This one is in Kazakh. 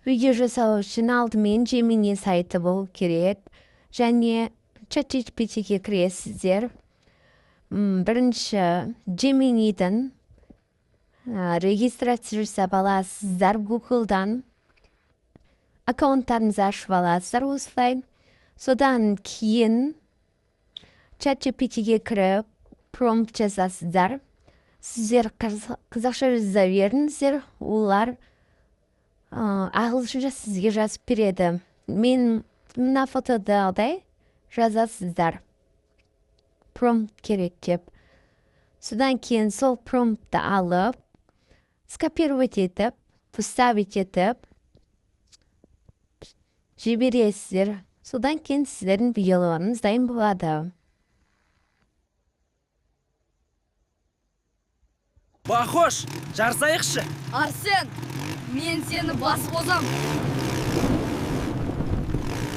Видео жасау үшін алдымен Gemini сайты болу керек. Және ChatGPT-ге кіресіздер. Бірінші Gemini'дің регистрация жасап аласыздар Google-дан. Аккаунттарыңызды ашып аласыздар осылай. Содан кейін ChatGPT-ге кіріп, промпт жазасыздар. Сіздер қазақша жаза беріңіздер, олар ағылшынша сізге жазып береді. Мен мына фотодағыдай жазасыздар. Промпт керек деп. Содан кейін сол промптты алып, скопировать етіп, вставить етіп, жібересіздер. Содан кейін сіздердің видеоларыңыз дайын болады. Бахош, жарысайықшы. Арсен, мен сені басып озам.